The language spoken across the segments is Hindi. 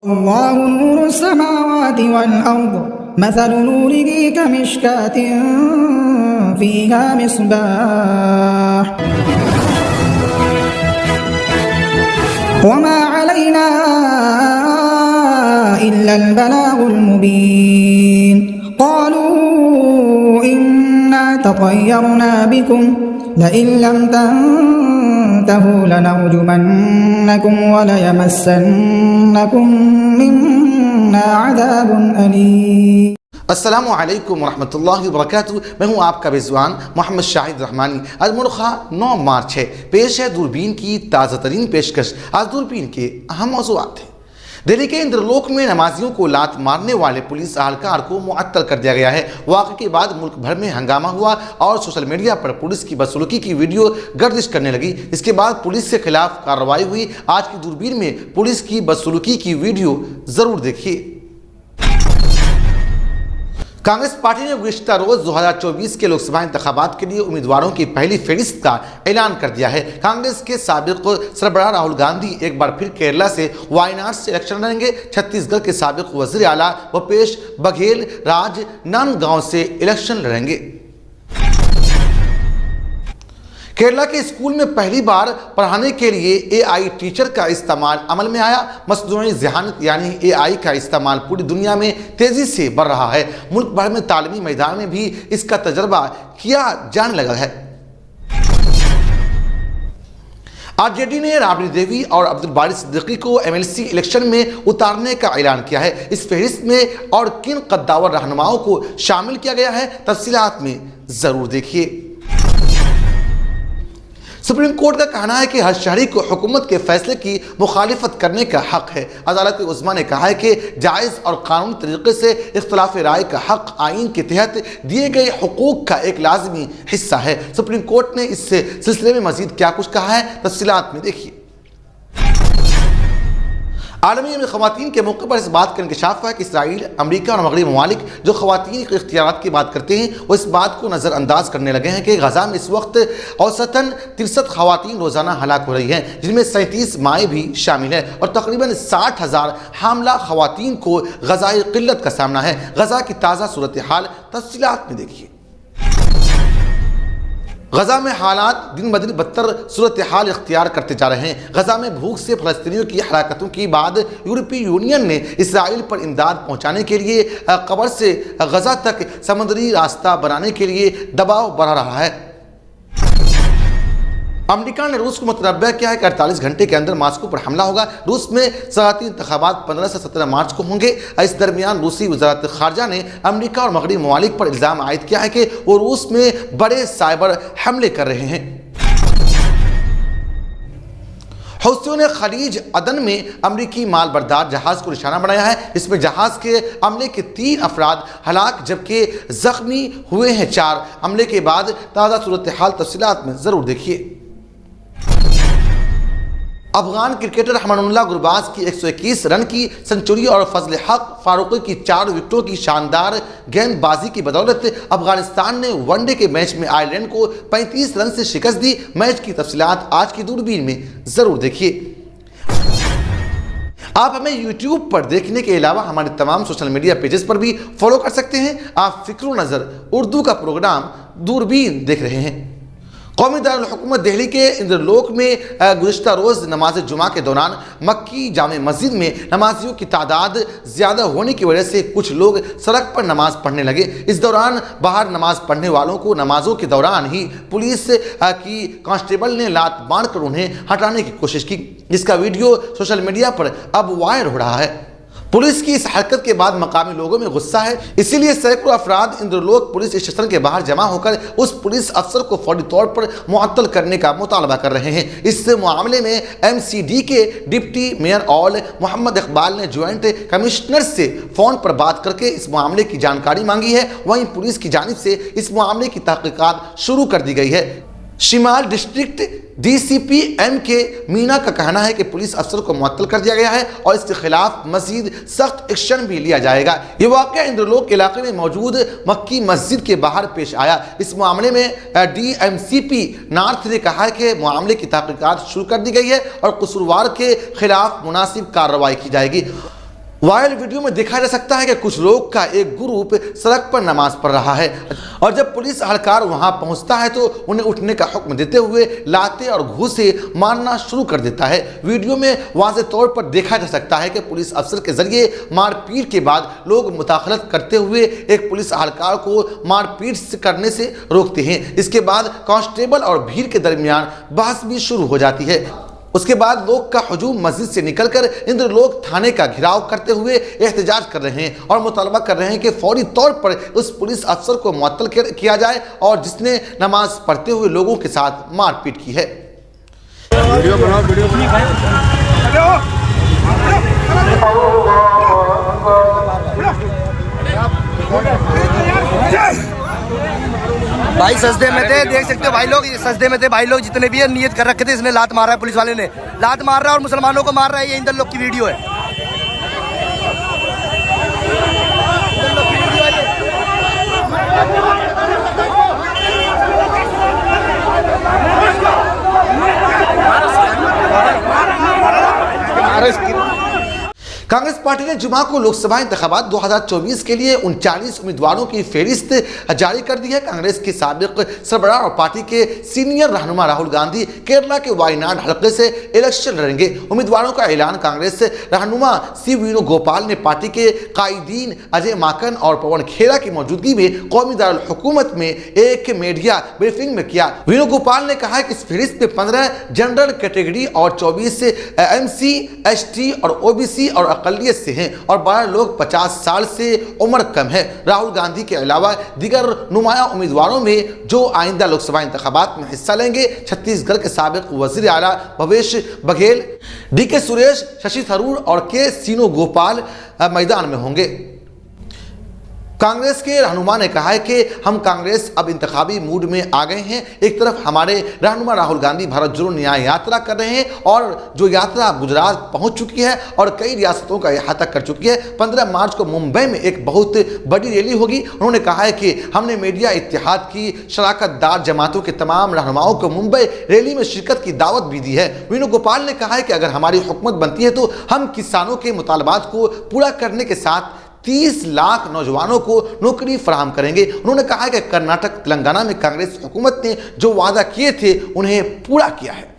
अल्लाहु नूरु समावाति वल अर्द मसलु नूरिही कमिश्कातिन फीहा मिस्बाह वमा अलैना इल्लल बलागुल मुबीन क़ालू इन्ना ततय्यरना बिकुम लइन लम तंतहू लनरजुमन्नकुम वलयमस्सन्नकुम मिन्ना अज़ाबुन अलीम। अस्सलामु अलैकुम वरहमतुल्लाहि वबरकातुहू। मैं हूँ आपका मेज़बान मोहम्मद शाहिद रहमानी। आज मुल्खा 9 मार्च है। पेश है दूरबीन की ताज़ा तरीन पेशकश। आज दूरबीन के अहम मौज़ूआत हैं। दिल्ली के इंद्रलोक में नमाजियों को लात मारने वाले पुलिस एहलकार को मुअत्तल कर दिया गया है। वाक़े के बाद मुल्क भर में हंगामा हुआ और सोशल मीडिया पर पुलिस की बदसलूकी की वीडियो गर्दिश करने लगी। इसके बाद पुलिस के खिलाफ कार्रवाई हुई। आज की दूरबीन में पुलिस की बदसलूकी की वीडियो ज़रूर देखिए। कांग्रेस पार्टी ने गुज़िश्ता रोज 2024 के लोकसभा इंतखाबात के लिए उम्मीदवारों की पहली फहरिस्त का ऐलान कर दिया है। कांग्रेस के साबिक सरबराह राहुल गांधी एक बार फिर केरला से वायनाड से इलेक्शन लड़ेंगे। छत्तीसगढ़ के साबिक वज़ीर आला भूपेश बघेल राजनांदगांव से इलेक्शन लड़ेंगे। केरला के स्कूल में पहली बार पढ़ाने के लिए एआई टीचर का इस्तेमाल अमल में आया। मसनूई ज़हानत यानी एआई का इस्तेमाल पूरी दुनिया में तेज़ी से बढ़ रहा है। मुल्क भर में तालीमी मैदान में भी इसका तजर्बा किया जाने लगा है। आरजेडी ने राबड़ी देवी और अब्दुल बारी सिद्दीकी को एमएलसी इलेक्शन में उतारने का ऐलान किया है। इस फहरिस्त में और किन कद्दावर रहनुमाओं को शामिल किया गया है, तफसीलात में ज़रूर देखिए। सुप्रीम कोर्ट का कहना है कि हर शहरी को हुकूमत के फैसले की मुखालिफत करने का हक है। अदालत उज़्मा ने कहा है कि जायज़ और कानूनी तरीके से इख्तिलाफ राय का हक आइन के तहत दिए गए हुकूक का एक लाजमी हिस्सा है। सुप्रीम कोर्ट ने इस सिलसिले में मजीद क्या कुछ कहा है, तफसीलात में देखिए। आलमी यौम ख़वातीन के मौके पर इस बात का इंकशाफ हुआ कि इसराइल, अमरीका और मगरबी ममालिक जो ख़वातीन के इख्तियारात की बात करते हैं, वो इस बात को नज़रअंदाज करने लगे हैं कि गज़ा में इस वक्त औसतन 63 ख़वातीन रोज़ाना हलाक हो रही हैं, जिनमें 37 माएँ भी शामिल हैं और तकरीबन 60,000 हामला ख़वातीन को ग़ज़ाई क़िल्लत का सामना है। गज़ा की ताज़ा सूरत हाल तफसीलात में देखिए। गज़ा में हालात दिन ब दिन बदतर सूरत हाल इख्तियार करते जा रहे हैं। गज़ा में भूख से फ़लस्तीनियों की हलाकतों के बाद यूरोपीय यूनियन ने इसराइल पर इमदाद पहुँचाने के लिए कब्र से गज़ा तक समुद्री रास्ता बनाने के लिए दबाव बढ़ा रहा है। अमेरिका ने रूस को मुतनब्बा किया है कि 48 घंटे के अंदर मास्को पर हमला होगा। रूस में सदारती इंतखाबात 15 से 17 मार्च को होंगे। इस दरमियान रूसी वज़ारत ख़ारजा ने अमेरिका और मगरबी ममालिक पर इल्ज़ाम आयद किया है कि वो रूस में बड़े साइबर हमले कर रहे हैं। हौसियों ने खलीज अदन में अमरीकी माल बरदार जहाज़ को निशाना बनाया है। इसमें जहाज़ के अमले के 3 अफराद हलाक जबकि ज़ख्मी हुए हैं 4। हमले के बाद ताज़ा सूरत हाल तफसीलात में ज़रूर देखिए। अफगान क्रिकेटर हमानुल्लाह गुरबाज की 121 रन की सेंचुरी और फजल हक फारूकी की 4 विकेटों की शानदार गेंदबाजी की बदौलत अफगानिस्तान ने वनडे के मैच में आयरलैंड को 35 रन से शिकस्त दी। मैच की तफसीलात आज की दूरबीन में ज़रूर देखिए। आप हमें YouTube पर देखने के अलावा हमारे तमाम सोशल मीडिया पेजेस पर भी फॉलो कर सकते हैं। आप फ़िक्र नज़र उर्दू का प्रोग्राम दूरबीन देख रहे हैं। कौमी दारुल हुकूमत दिल्ली के इंद्रलोक में गुज़िश्ता रोज़ नमाज जुमा के दौरान मक्की जामे मस्जिद में नमाजियों की तादाद ज़्यादा होने की वजह से कुछ लोग सड़क पर नमाज पढ़ने लगे। इस दौरान बाहर नमाज पढ़ने वालों को नमाजों के दौरान ही पुलिस की कांस्टेबल ने लात मारकर उन्हें हटाने की कोशिश की, जिसका वीडियो सोशल मीडिया पर अब वायरल हो रहा है। पुलिस की इस हरकत के बाद मकामी लोगों में गुस्सा है, इसीलिए सैकड़ों अफराद इंद्रलोक पुलिस स्टेशन के बाहर जमा होकर उस पुलिस अफसर को फौरी तौर पर मुअत्तल करने का मुतालबा कर रहे हैं। इस मामले में एमसीडी के डिप्टी मेयर और मोहम्मद इकबाल ने ज्वाइंट कमिश्नर से फ़ोन पर बात करके इस मामले की जानकारी मांगी है। वहीं पुलिस की जानिब से इस मामले की तहकीकात शुरू कर दी गई है। शिमाल डिस्ट्रिक्ट डीसीपी एम के मीना का कहना है कि पुलिस अफसर को मुअत्तल कर दिया गया है और इसके खिलाफ मजीद सख्त एक्शन भी लिया जाएगा। ये वाक़या इंद्रलोक इलाके में मौजूद मक्की मस्जिद के बाहर पेश आया। इस मामले में डीएमसीपी नॉर्थ ने कहा है कि मामले की तहकीकात शुरू कर दी गई है और कसूरवार के खिलाफ मुनासिब कार्रवाई की जाएगी। वायरल वीडियो में देखा जा सकता है कि कुछ लोग का एक ग्रुप सड़क पर नमाज पढ़ रहा है और जब पुलिस एहलकार वहां पहुंचता है तो उन्हें उठने का हुक्म देते हुए लाते और घूंसे मारना शुरू कर देता है। वीडियो में वाज़ेह तौर पर देखा जा सकता है कि पुलिस अफसर के जरिए मारपीट के बाद लोग मुदाखलत करते हुए एक पुलिस एहलकार को मारपीट करने से रोकते हैं। इसके बाद कांस्टेबल और भीड़ के दरमियान बहस भी शुरू हो जाती है। उसके बाद लोग का हजूम मस्जिद से निकलकर इंद्रलोक थाने का घेराव करते हुए एहतजाज कर रहे हैं और मुतालबा कर रहे हैं कि फौरी तौर पर उस पुलिस अफसर को मुअत्तल किया जाए और जिसने नमाज पढ़ते हुए लोगों के साथ मारपीट की है। वीडियो बनाओ, वीडियो भाई सजदे में थे, देख सकते हो भाई लोग, सजदे में थे भाई लोग जितने भी है, नियत कर रखे थे, इसने लात मारा है, पुलिस वाले ने लात मार रहा है और मुसलमानों को मार रहा है। ये इंदर लोग की वीडियो है। कांग्रेस पार्टी ने जुमा को लोकसभा इंतखाबात 2024 के लिए 39 उम्मीदवारों की फहरिस्त जारी कर दी है। कांग्रेस के साबिक सरबराह और पार्टी के सीनियर रहनुमा राहुल गांधी केरला के वायनाड हलके से इलेक्शन लड़ेंगे। उम्मीदवारों का ऐलान कांग्रेस रहनुमा सी वेणुगोपाल ने पार्टी के कायदीन अजय माकन और पवन खेरा की मौजूदगी में कौमी दारुल हुकूमत में एक मीडिया ब्रीफिंग में किया। वेणुगोपाल ने कहा कि इस फहरिस्त में 15 जनरल कैटेगरी और 24 MC, ST और OBC और अकलियत से हैं और 12 लोग 50 साल से उम्र कम है। राहुल गांधी के अलावा दीगर नुमाया उम्मीदवारों में जो आइंदा लोकसभा इंतखाबात में हिस्सा लेंगे, छत्तीसगढ़ के साबिक वजीर आला भवेश बघेल, DK सुरेश, शशि थरूर और K सीनो गोपाल मैदान में होंगे। कांग्रेस के रहनुमा ने कहा है कि हम कांग्रेस अब इंतखाबी मूड में आ गए हैं। एक तरफ हमारे रहनुमा राहुल गांधी भारत जोड़ो न्याय यात्रा कर रहे हैं और जो यात्रा गुजरात पहुंच चुकी है और कई रियासतों का अहाता कर चुकी है। 15 मार्च को मुंबई में एक बहुत बड़ी रैली होगी। उन्होंने कहा है कि हमने मीडिया इत्तेहाद की शराकतदार जमातों के तमाम रहनुमाओं को मुंबई रैली में शिरकत की दावत भी दी है। वेणुगोपाल ने कहा है कि अगर हमारी हुकूमत बनती है तो हम किसानों के मुतालबात को पूरा करने के साथ 30 लाख नौजवानों को नौकरी फराहम करेंगे। उन्होंने कहा कि कर्नाटक तेलंगाना में कांग्रेस हुकूमत ने जो वादा किए थे उन्हें पूरा किया है।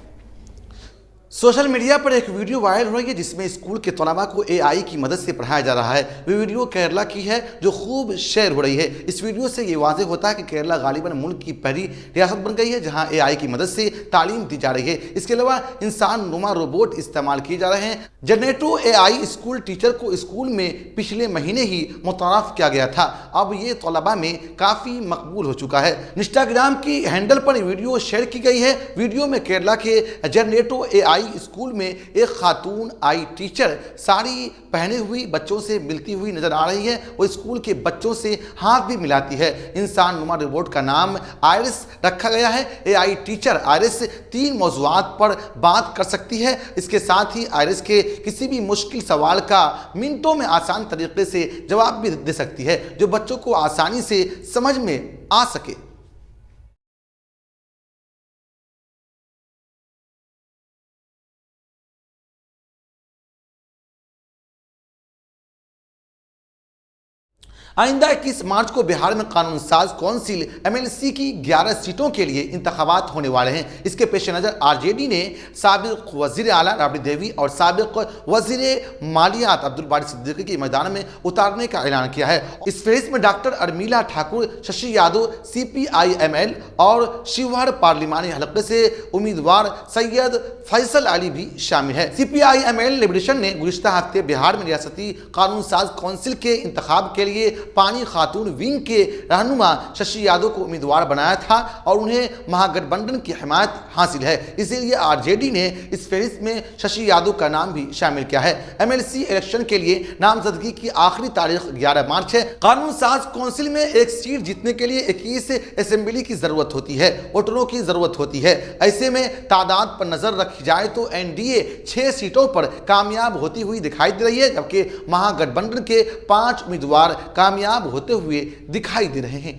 सोशल मीडिया पर एक वीडियो वायरल हो रही है जिसमें स्कूल के तलबा को AI की मदद से पढ़ाया जा रहा है। वो वीडियो केरला की है जो खूब शेयर हो रही है। इस वीडियो से ये वाज़ेह होता है कि केरला गालिबन मुल्क की पहली रियासत बन गई है जहां AI की मदद से तालीम दी जा रही है। इसके अलावा इंसान नुमा रोबोट इस्तेमाल किए जा रहे हैं। जनरेटो AI स्कूल टीचर को स्कूल में पिछले महीने ही मुतारफ़ किया गया था। अब ये तलबा में काफ़ी मकबूल हो चुका है। इंस्टाग्राम की हैंडल पर वीडियो शेयर की गई है। वीडियो में केरला के जनरेटो AI स्कूल में एक खातून AI टीचर साड़ी पहने हुई बच्चों से मिलती हुई नजर आ रही है। वो स्कूल के बच्चों से हाथ भी मिलाती है। इंसान नुमा रोबोट का नाम आयरिस रखा गया है। AI टीचर आयरिस 3 मौज़ूआत पर बात कर सकती है। इसके साथ ही आयरिस के किसी भी मुश्किल सवाल का मिनटों में आसान तरीके से जवाब भी दे सकती है जो बच्चों को आसानी से समझ में आ सके। आइंदा 21 मार्च को बिहार में कानून साज कौंसिल MLC की 11 सीटों के लिए इंतखाबात होने वाले हैं। इसके पेश नज़र RJD ने साबिक वज़ीर आला राबड़ी देवी और साबिक वज़ीर मालियात अब्दुल बारी सिद्दीकी के मैदान में उतारने का ऐलान किया है। इस फहरिस्त में डॉक्टर अर्मिला ठाकुर, शशि यादव CPI-ML और शिवहर पार्लिमानी हलके से उम्मीदवार सैयद फैसल अली भी शामिल है। CPI-ML लिबरेशन ने गुज़िश्ता हफ्ते बिहार में रियासती कानून साज कौंसिल के इंतखाब के लिए पानी खातून विंग के रहनुमा शशि यादव को उम्मीदवार बनाया था और उन्हें महागठबंधन की हिमायत हासिल है। इसीलिए RJD ने इस फहरिस्त में शशि यादव का नाम भी शामिल किया है। MLC इलेक्शन के लिए नामजदगी की आखिरी तारीख 11 मार्च है। कानून साज कौंसिल में एक सीट जीतने के लिए 21 असेंबली की जरूरत होती है, वोटरों की जरूरत होती है। ऐसे में तादाद पर नजर रखी जाए तो NDA 6 सीटों पर कामयाब होती हुई दिखाई दे रही है, जबकि महागठबंधन के 5 उम्मीदवार कामयाब होते हुए दिखाई दे रहे हैं।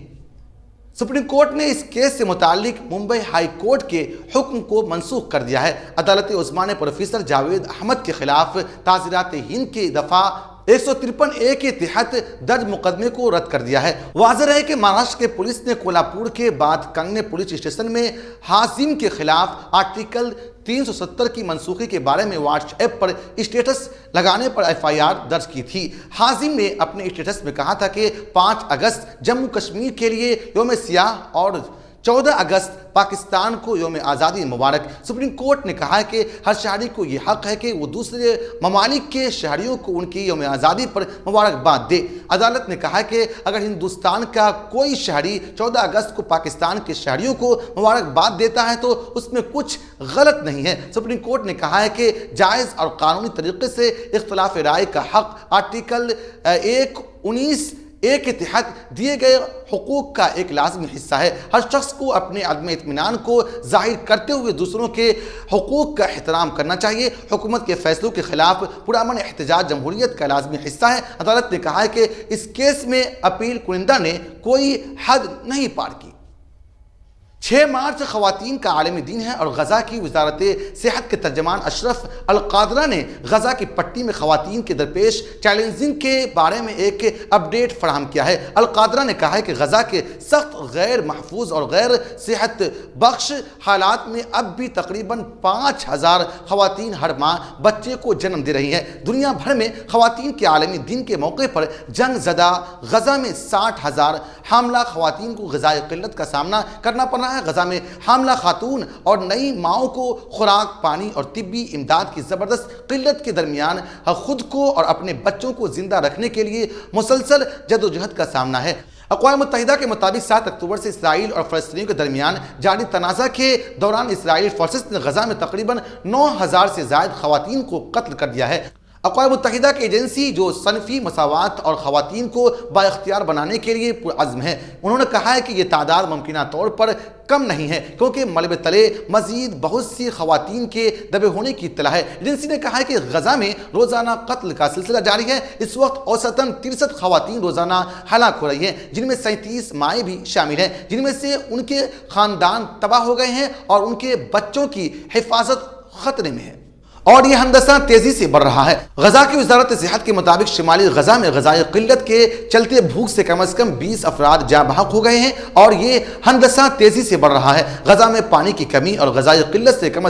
सुप्रीम कोर्ट ने इस केस से मुतालिक मुंबई हाई कोर्ट के हुक्म को मनसूख कर दिया है। अदालत उस्मा ने प्रोफेसर जावेद अहमद के खिलाफ ताज़ीरात हिंद के दफ़ा 153A के तहत दर्ज मुकदमे को रद्द कर दिया है। वाज़ेह है कि महाराष्ट्र के पुलिस ने कोल्हापुर के बाद कंगने पुलिस स्टेशन में हाजिम के खिलाफ आर्टिकल 370 की मनसूखी के बारे में व्हाट्सएप पर स्टेटस लगाने पर FIR दर्ज की थी। हाजिम ने अपने स्टेटस में कहा था कि 5 अगस्त जम्मू कश्मीर के लिए यौम सियाह और 14 अगस्त पाकिस्तान को यौम आज़ादी मुबारक। सुप्रीम कोर्ट ने कहा है कि हर शहरी को यह हक है कि वो दूसरे ममालिक के शहरियों को उनकी यौम आज़ादी पर मुबारकबाद दे। अदालत ने कहा है कि अगर हिंदुस्तान का कोई शहरी 14 अगस्त को पाकिस्तान के शहरियों को मुबारकबाद देता है तो उसमें कुछ गलत नहीं है। सुप्रीम कोर्ट ने कहा है कि जायज़ और कानूनी तरीके से इख्तिलाफ राय का हक आर्टिकल 119A के तहत दिए गए हुकूक का एक लाजमी हिस्सा है। हर शख्स को अपने अदम इत्मीनान को जाहिर करते हुए दूसरों के हुकूक का एहतराम करना चाहिए। हुकूमत के फैसलों के खिलाफ पुरअमन एहतजाज जमहूरियत का लाजमी हिस्सा है। अदालत ने कहा है कि इस केस में अपील कुनिंदा ने कोई हद नहीं पार की। 6 मार्च ख़वातीन का आलमी दिन है और गज़ा की वजारत सेहत के तर्जमान अशरफ अलकादरा ने गज़ा की पट्टी में ख़वातीन के दरपेश चैलेंजिंग के बारे में एक अपडेट फराहम किया है। अलकादरा ने कहा है कि गज़ा के सख्त, गैर महफूज और गैर सेहत बख्श हालात में अब भी तकरीबन 5000 ख़वातीन हर माह बच्चे को जन्म दे रही हैं। दुनिया भर में ख़वातीन के आलमी दिन के मौके पर जंग ज़दा गज़ा में 60,000 हामला ख़वातीन को ग़िज़ाई क़िल्लत का सामना करना पड़ रहा है। गज़ा में हामला खातून और नई माओं को खुराक, पानी और तिब्बी इमदाद की ज़बरदस्त क़िल्लत के दरमियान खुद को और अपने बच्चों को जिंदा रखने के लिए मुसलसल जदोजहद का सामना है। अक़वाम मुत्तहिदा के मुताबिक 7 अक्टूबर से इसराइल और फ़लस्तीनियों के दरमियान जारी तनाज़ा के दौरान इसराइली फोर्सेस ने गज़ा में तकरीबन 9000 से ज़ायद ख़वातीन को कत्ल कर दिया है। अक़वाम मुत्तहिदा की एजेंसी जो सनफ़ी मसावात और ख़वातीन को बाइख्तियार बनाने के लिए पुरअज़्म है, उन्होंने कहा है कि यह तादाद मुमकिना तौर पर कम नहीं है क्योंकि मलबे तले मज़ीद बहुत सी ख़वातीन के दबे होने की इत्तला है। एजेंसी ने कहा है कि गज़ा में रोज़ाना कत्ल का सिलसिला जारी है। इस वक्त औसतन 63 ख़वातीन रोज़ाना हलाक हो रही हैं, जिनमें 37 माएँ भी शामिल हैं, जिनमें से उनके ख़ानदान तबाह हो गए हैं और उनके बच्चों की हिफाजत ख़तरे में है और यह हंदसा तेजी से बढ़ रहा है। गज़ा की वजारत सेहत के मुताबिक शिमाली गज़ा में ग़िज़ाई क़िल्लत के चलते भूख से कम 20 अफराद जाँ बहक हो गए हैं और ये हंदसा तेजी से बढ़ रहा है। गज़ा में पानी की कमी और ग़िज़ाई क़िल्लत से कम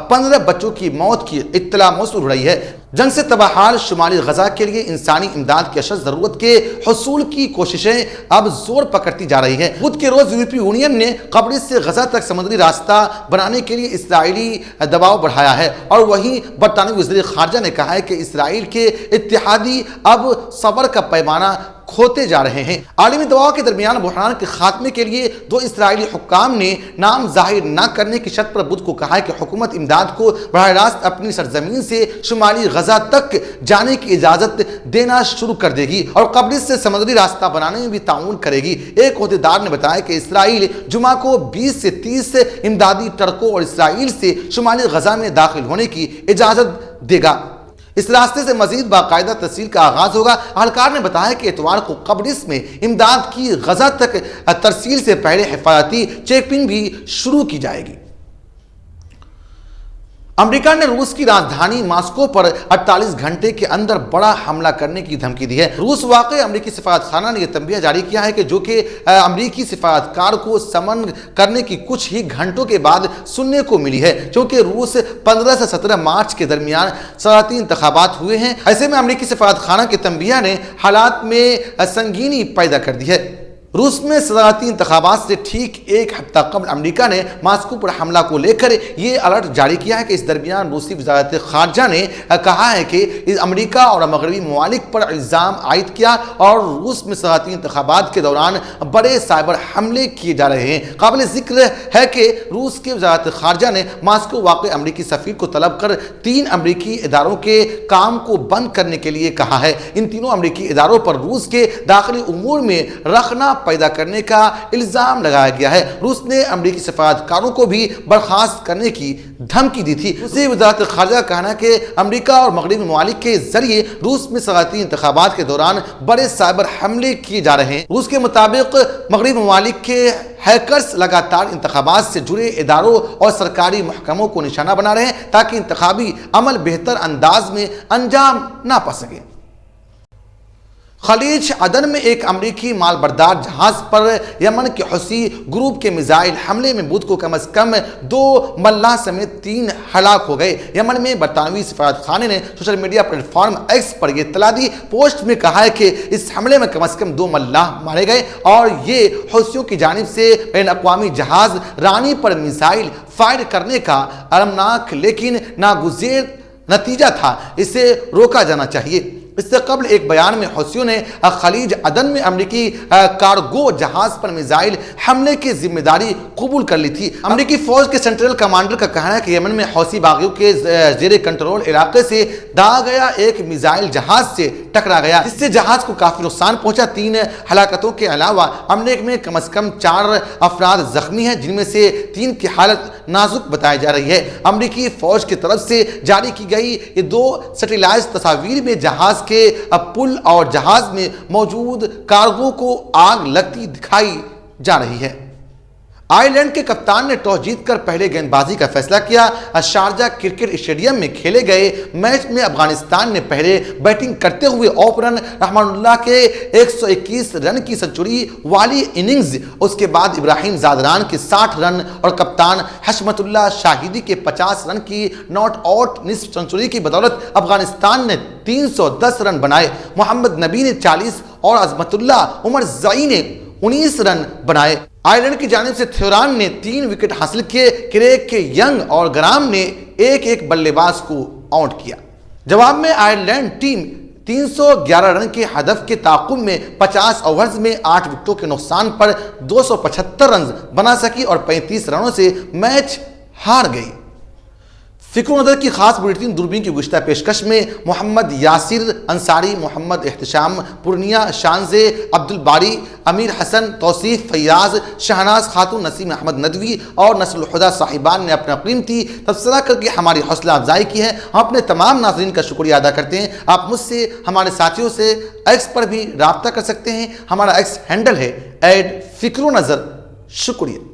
15 बच्चों की मौत की इत्तला मौसूल हो रही है। जंग से तबाहाल शुमाली गज़ा के लिए इंसानी इमदाद की अशद ज़रूरत के हसूल की कोशिशें अब जोर पकड़ती जा रही हैं। बुध के रोज़ यूरोपीय यूनियन ने कब्रिस से गज़ा तक समुद्री रास्ता बनाने के लिए इसराइली दबाव बढ़ाया है और वहीं बरतानवी वज़ीर ख़ारजा ने कहा है कि इसराइल के इत्तेहादी अब सब्र का पैमाना खोते जा रहे हैं। आलमी दबाव के दरमियान बुहरान के खात्मे के लिए 2 इसराइली हुक्काम ने नाम जाहिर न करने की शर्त पर बुध को कहा है कि हुकूमत इमदाद को बराह रास्त अपनी सरजमीन से शुमाली गज़ा तक जाने की इजाज़त देना शुरू कर देगी और कब्रिस से समुद्री रास्ता बनाने में भी ताउन करेगी। एक ओहदेदार ने बताया कि इसराइल जुमा को 20 से 30 इमदादी ट्रकों और इसराइल से शुमाली गज़ा में दाखिल होने की इजाज़त देगा। इस रास्ते से मजीद बाकायदा तस्वीर का आगाज होगा। अहलकार ने बताया कि इतवार को कब्रिस में इमदाद की गज़ा तक तरसील से पहले हिफाजती चेकिंग भी शुरू की जाएगी। अमेरिका ने रूस की राजधानी मॉस्को पर 48 घंटे के अंदर बड़ा हमला करने की धमकी दी है। रूस वाकई अमेरिकी सफारतखाना ने यह तंबिया जारी किया है कि जो कि अमेरिकी सफारतकार को समन करने की कुछ ही घंटों के बाद सुनने को मिली है, क्योंकि रूस 15 से 17 मार्च के दरमियान सदारती इंतखाबात हुए हैं। ऐसे में अमेरिकी सफारतखाना के तंबिया ने हालात में संगीनी पैदा कर दी है। रूस में सदारती इंतखाबात से ठीक एक हफ्ता कबल अमेरिका ने मॉस्को पर हमला को लेकर ये अलर्ट जारी किया है कि इस दरमियान रूसी वजारत खारजा ने कहा है कि अमेरिका और मगरबी ममालिक पर इल्ज़ाम आयद किया और रूस में सदारती इंतखाबात के दौरान बड़े साइबर हमले किए जा रहे हैं। काबिल जिक्र है कि रूस के वजारत खारजा ने मॉस्को वाक़ अमेरिकी सफ़ीर को तलब कर 3 अमेरिकी इदारों के काम को बंद करने के लिए कहा है। इन तीनों अमेरिकी इदारों पर रूस के दाखिली उमूर में रखना पैदा करने का इल्जाम लगाया गया है। रूस ने अमेरिकी सफारतकारों को भी बर्खास्त करने की धमकी दी थी। रूसी वज़ारत ख़ारजा का कहना है कि अमेरिका और मगरबी ममालिक के जरिए रूस में सदारती इंतखाबात के दौरान बड़े साइबर हमले किए जा रहे हैं। रूस के मुताबिक मगरबी ममालिक के हैकर्स लगातार इंतखाबात से जुड़े इदारों और सरकारी महकमों को निशाना बना रहे हैं ताकि इंतखाबी अमल बेहतर अंदाज में अंजाम ना पा सके। खलीज अदन में एक अमरीकी मालबरदार जहाज पर यमन के हौसी ग्रुप के मिसाइल हमले में बुध को कम से कम 2 मल्लाह समेत 3 हलाक हो गए। यमन में बरतानवी सफारतखाने ने सोशल मीडिया प्लेटफॉर्म एक्स पर यह इत्तला दी। पोस्ट में कहा है कि इस हमले में कम से कम 2 मल्लाह मारे गए और ये हौसियों की जानिब से बैन अक़वामी जहाज रानी पर मिसाइल फायर करने का अरमनाक लेकिन नागुज़ेर नतीजा था। इसे रोका जाना चाहिए। इससे कबल एक बयान में हौसियों ने खलीज अदन में अमरीकी कार्गो जहाज पर मिसाइल हमले की जिम्मेदारी कबूल कर ली थी। अमरीकी फौज के सेंट्रल कमांडर का कहना है कि यमन में हौसी बागियों के जेर कंट्रोल इलाके से दागा गया एक मिसाइल जहाज से टकरा गया, जिससे जहाज को काफी नुकसान पहुंचा। 3 हलाकतों के अलावा हमले में कम से कम 4 अफराद जख्मी हैं, जिनमें से 3 की हालत नाजुक बताई जा रही है। अमरीकी फौज की तरफ से जारी की गई ये 2 सैटेलाइट तस्वीर में जहाज के पुल और जहाज में मौजूद कार्गो को आग लगती दिखाई जा रही है। आयरलैंड के कप्तान ने टॉस जीतकर पहले गेंदबाजी का फैसला किया। शारजा क्रिकेट स्टेडियम में खेले गए मैच में अफगानिस्तान ने पहले बैटिंग करते हुए ओपनर रहमानुल्लाह के 121 रन की सेंचुरी वाली इनिंग्स, उसके बाद इब्राहिम ज़ादरान के 60 रन और कप्तान हशमतुल्लाह शाहिदी के 50 रन की नॉट आउट निस्फ सेंचुरी की बदौलत अफगानिस्तान ने 310 रन बनाए। मोहम्मद नबी ने 40 और अजमतुल्लाह उमर ज़ई ने 19 रन बनाए। आयरलैंड की जानिब से थ्योरान ने 3 विकेट हासिल किए। क्रेग के यंग और ग्राम ने एक बल्लेबाज को आउट किया। जवाब में आयरलैंड टीम 311 रन के हदफ के ताक़ुब में 50 ओवर्स में 8 विकेटों के नुकसान पर 275 रन बना सकी और 35 रनों से मैच हार गई। फिक्र नज़र की खास बुलेटिन दूरबीन की गुज़िश्ता पेशकश में मोहम्मद यासिर अंसारी, मोहम्मद एहतशाम पूर्निया, शानजे अब्दुल बारी, अमीर हसन, तौसीफ फैयाज, शहनाज खातून, नसीम अहमद नदवी और नस्ल खुदा साहिबान ने अपना कीमती तबसरा करके हमारी हौसला अफजाई की है। हम अपने तमाम नाज़रीन का शुक्रिया अदा करते हैं। आप मुझसे, हमारे साथियों से एक्स पर भी रब्ता कर सकते हैं। हमारा एक्स हैंडल है @फिक्रो नज़र। शुक्रिया।